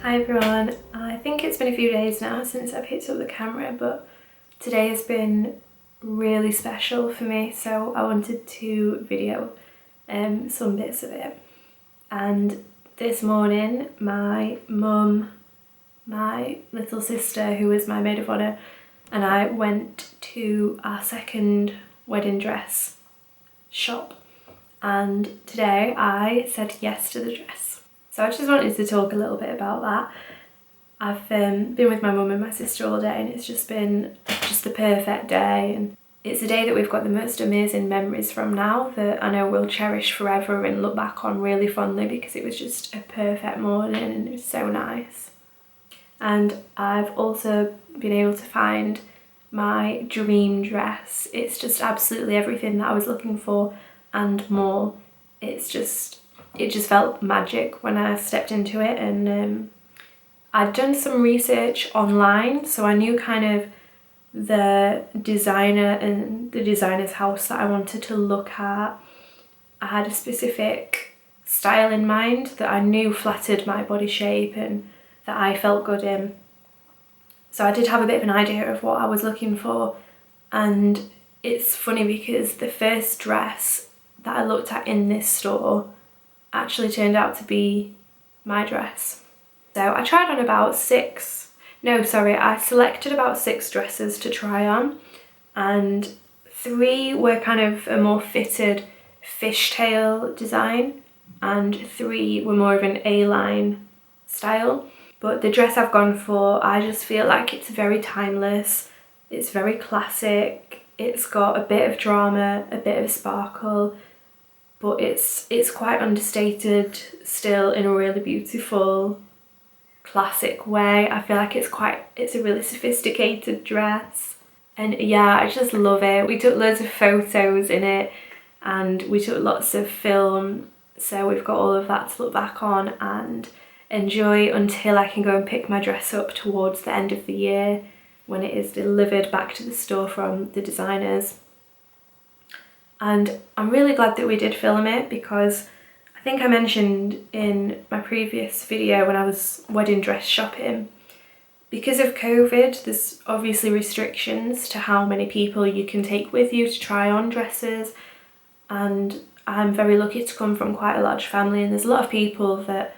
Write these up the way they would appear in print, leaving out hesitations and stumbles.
Hi everyone, I think it's been a few days now since I picked up the camera, but today has been really special for me, so I wanted to video some bits of it. And this morning my mum, my little sister who is my maid of honour, and I went to our second wedding dress shop, and today I said yes to the dress. So I just wanted to talk a little bit about that. I've been with my mum and my sister all day, and it's just been the perfect day, and it's a day that we've got the most amazing memories from now that I know we'll cherish forever and look back on really fondly, because it was just a perfect morning and it was so nice. And I've also been able to find my dream dress. It's just absolutely everything that I was looking for and more. It just felt magic when I stepped into it, and I'd done some research online, so I knew kind of the designer and the designer's house that I wanted to look at. I had a specific style in mind that I knew flattered my body shape and that I felt good in. So I did have a bit of an idea of what I was looking for, and it's funny because the first dress that I looked at in this store actually turned out to be my dress. So I tried on I selected about 6 dresses to try on, and 3 were kind of a more fitted fishtail design and 3 were more of an A-line style. But the dress I've gone for, I just feel like it's very timeless, it's very classic, it's got a bit of drama, a bit of sparkle, but it's quite understated still in a really beautiful, classic way. I feel like it's a really sophisticated dress, and yeah, I just love it. We took loads of photos in it and we took lots of film, so we've got all of that to look back on and enjoy until I can go and pick my dress up towards the end of the year when it is delivered back to the store from the designers. And I'm really glad that we did film it, because I think I mentioned in my previous video when I was wedding dress shopping, because of COVID there's obviously restrictions to how many people you can take with you to try on dresses, and I'm very lucky to come from quite a large family, and there's a lot of people that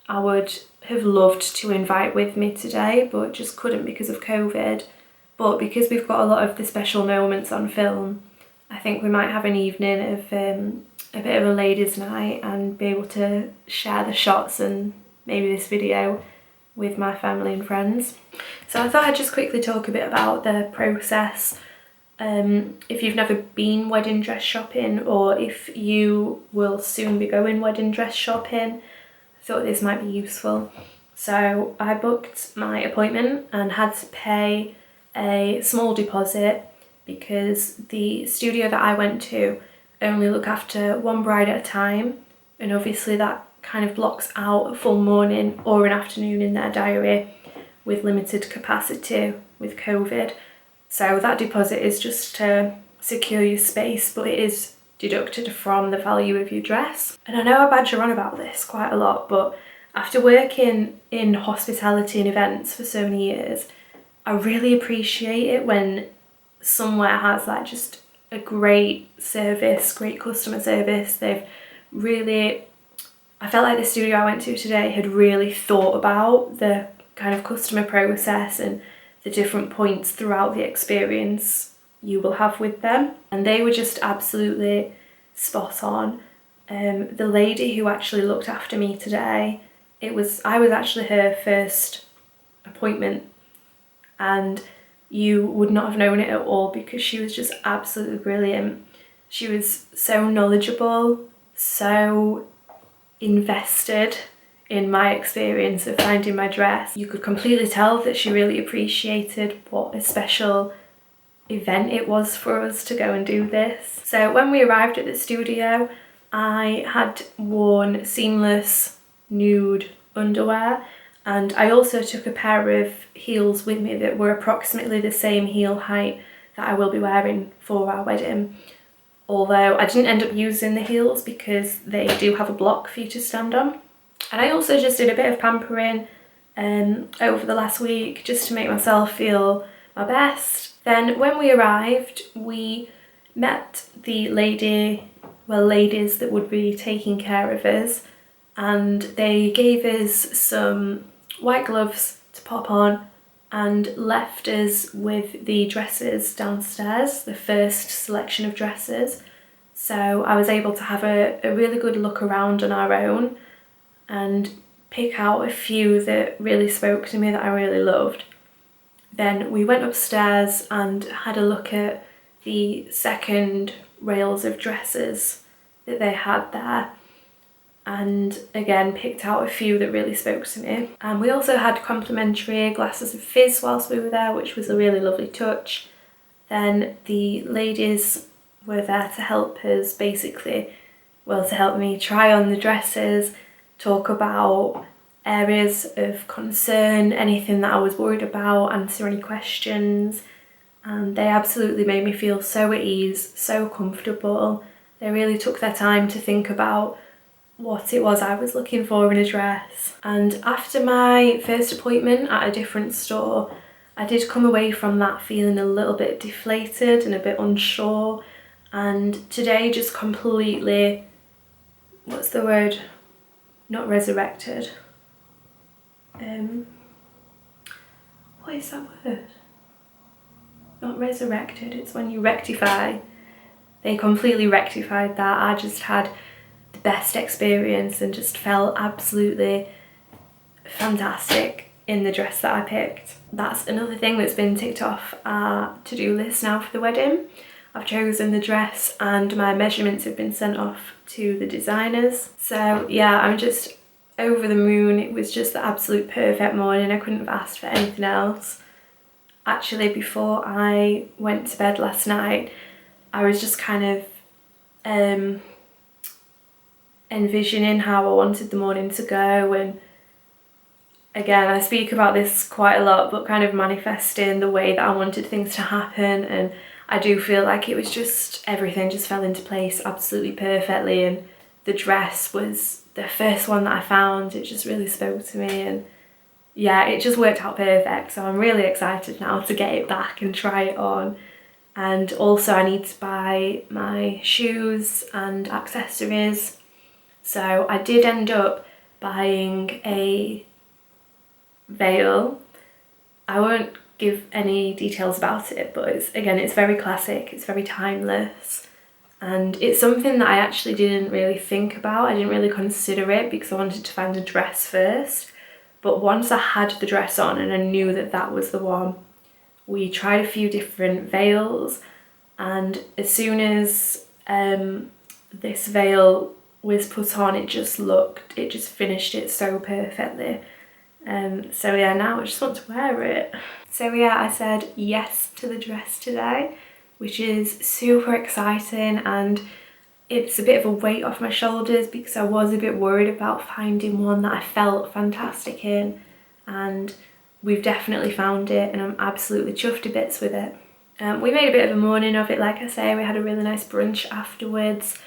I would have loved to invite with me today but just couldn't because of COVID. But because we've got a lot of the special moments on film, I think we might have an evening of a bit of a ladies' night and be able to share the shots and maybe this video with my family and friends. So I thought I'd just quickly talk a bit about the process. If you've never been wedding dress shopping, or if you will soon be going wedding dress shopping, I thought this might be useful. So I booked my appointment and had to pay a small deposit because the studio that I went to only look after one bride at a time, and obviously that kind of blocks out a full morning or an afternoon in their diary with limited capacity with COVID. So that deposit is just to secure your space, but it is deducted from the value of your dress. And I know I badger on about this quite a lot, but after working in hospitality and events for so many years, I really appreciate it when somewhere has like just a great service, great customer service. I felt like the studio I went to today had really thought about the kind of customer process and the different points throughout the experience you will have with them, and they were just absolutely spot on. The lady who actually looked after me today, I was actually her first appointment, and you would not have known it at all because she was just absolutely brilliant. She was so knowledgeable, so invested in my experience of finding my dress. You could completely tell that she really appreciated what a special event it was for us to go and do this. So when we arrived at the studio, I had worn seamless nude underwear, and I also took a pair of heels with me that were approximately the same heel height that I will be wearing for our wedding. Although I didn't end up using the heels because they do have a block for you to stand on. And I also just did a bit of pampering over the last week just to make myself feel my best. Then when we arrived, we met the ladies that would be taking care of us, and they gave us some white gloves to pop on and left us with the dresses downstairs, the first selection of dresses. So I was able to have a really good look around on our own and pick out a few that really spoke to me, that I really loved. Then we went upstairs and had a look at the second rails of dresses that they had there, and again picked out a few that really spoke to me. And we also had complimentary glasses of fizz whilst we were there, which was a really lovely touch. Then the ladies were there to help us, basically, well, to help me try on the dresses, talk about areas of concern, anything that I was worried about, answer any questions. And they absolutely made me feel so at ease, so comfortable. They really took their time to think about what it was I was looking for in a dress. And after my first appointment at a different store, I did come away from that feeling a little bit deflated and a bit unsure. And today just completely, what's the word? Not resurrected. What is that word? Not resurrected, it's when you rectify. They completely rectified that. I just had the best experience and just felt absolutely fantastic in the dress that I picked. That's another thing that's been ticked off our to-do list now for the wedding. I've chosen the dress and my measurements have been sent off to the designers. So yeah, I'm just over the moon. It was just the absolute perfect morning. I couldn't have asked for anything else. Actually, before I went to bed last night, I was just kind of envisioning how I wanted the morning to go, and again, I speak about this quite a lot, but kind of manifesting the way that I wanted things to happen. And I do feel like it was just, everything just fell into place absolutely perfectly, and the dress was the first one that I found. It just really spoke to me, and yeah, it just worked out perfect. So I'm really excited now to get it back and try it on. And also I need to buy my shoes and accessories. So I did end up buying a veil. I won't give any details about it, but it's very classic, it's very timeless, and it's something that I actually didn't really think about. I didn't really consider it because I wanted to find the dress first. But once I had the dress on and I knew that that was the one, we tried a few different veils, and as soon as this veil was put on, it just finished it so perfectly. So yeah, now I just want to wear it. So yeah, I said yes to the dress today, which is super exciting, and it's a bit of a weight off my shoulders because I was a bit worried about finding one that I felt fantastic in, and we've definitely found it, and I'm absolutely chuffed to bits with it. We made a bit of a morning of it, like I say. We had a really nice brunch afterwards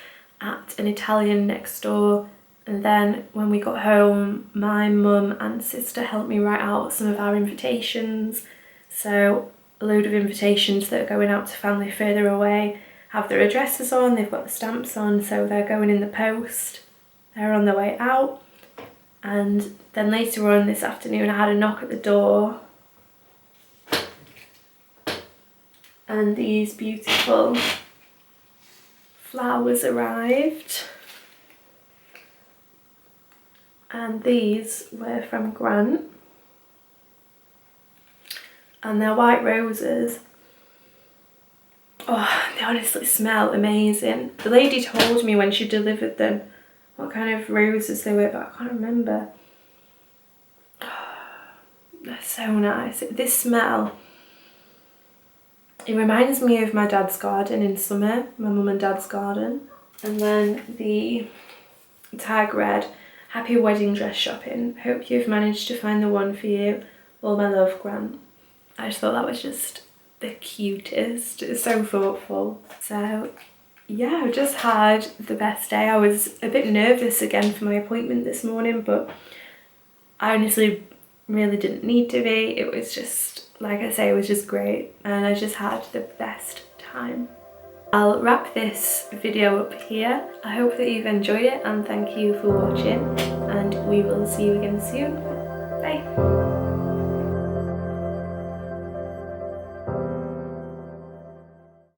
at an Italian next door, and then when we got home, my mum and sister helped me write out some of our invitations. So a load of invitations that are going out to family further away have their addresses on, they've got the stamps on, so they're going in the post. They're on their way out. And then later on this afternoon I had a knock at the door, and these beautiful flowers arrived. And these were from Grant, and they're white roses. Oh, they honestly smell amazing. The lady told me when she delivered them what kind of roses they were, but I can't remember. They're so nice. This smell, it reminds me of my dad's garden in summer, my mum and dad's garden. And then the tag read, "Happy wedding dress shopping. Hope you've managed to find the one for you. All my love, Grant." I just thought that was just the cutest. It's so thoughtful. So yeah, I've just had the best day. I was a bit nervous again for my appointment this morning, but I honestly really didn't need to be. It was just, like I say, it was just great and I just had the best time. I'll wrap this video up here. I hope that you've enjoyed it and thank you for watching, and we will see you again soon. Bye!